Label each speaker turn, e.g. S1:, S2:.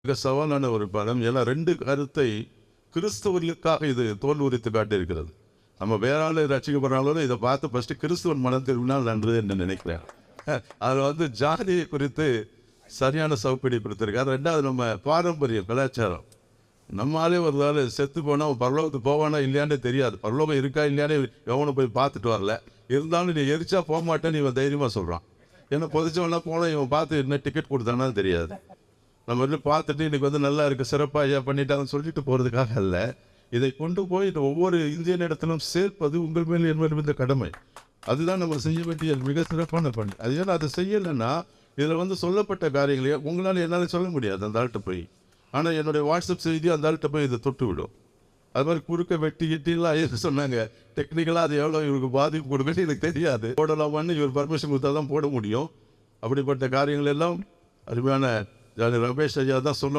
S1: மிக சவாலான ஒரு படம். ஏன்னா 2 கருத்தை கிறிஸ்தவர்களுக்காக இது தோல் உரித்து காட்டியிருக்கிறது. நம்ம வேற ஆளு ரட்சிக்கப்படுறாங்களோ இதை பார்த்து ஃபர்ஸ்ட் கிறிஸ்துவன் மனம் திரும்பினால் நன்று என்று நினைக்கிறேன். அதில் ஜாதியை குறித்து சரியான சவுப்படி கொடுத்துருக்காரு. 2வது நம்ம பாரம்பரியம் கலாச்சாரம். நம்மளாலே ஒரு நாள் செத்து போனால் பரலோகத்துக்கு போவானா இல்லையானே தெரியாது. பரலோகம் இருக்கா இல்லையானே எவனை போய் பார்த்துட்டு வரல. இருந்தாலும் நீ எரிச்சா போக மாட்டேன்னு இவன் தைரியமாக சொல்கிறான். ஏன்னா பொதிச்சவனா போனால் இவன் பார்த்து என்ன டிக்கெட் கொடுத்தானா தெரியாது. நம்ம வந்து பார்த்துட்டு இன்றைக்கி நல்லா இருக்குது சிறப்பாக ஐயா பண்ணிட்டாங்கன்னு சொல்லிட்டு போகிறதுக்காக அல்ல. இதை கொண்டு போய் ஒவ்வொரு இந்தியன் இடத்திலும் சேர்ப்பது உங்கள் மேல் என் இந்த கடமை. அதுதான் நம்ம செய்ய வேண்டிய மிக சிறப்பான பணி. அது ஏன்னா அதை செய்யலைன்னா இதில் சொல்லப்பட்ட காரியங்களே உங்களால் என்னால் சொல்ல முடியாது அந்த ஆள்கிட்ட போய். ஆனால் என்னுடைய வாட்ஸ்அப் செய்தி அந்த ஆள்கிட்ட போய் இதை தொட்டு விடும். அது மாதிரி குறுக்க வெட்டி கிட்டிலாம் ஐயா சொன்னாங்க. டெக்னிக்கலாக அது எவ்வளோ இவருக்கு பாதிப்பு கொடுக்குன்னு எனக்கு தெரியாது. போடலாமான்னு இவர் பர்மிஷன் கொடுத்தா தான் போட முடியும். அப்படிப்பட்ட காரியங்கள் எல்லாம் அருமையான ரமேஷ் ஐயா தான் சொன்ன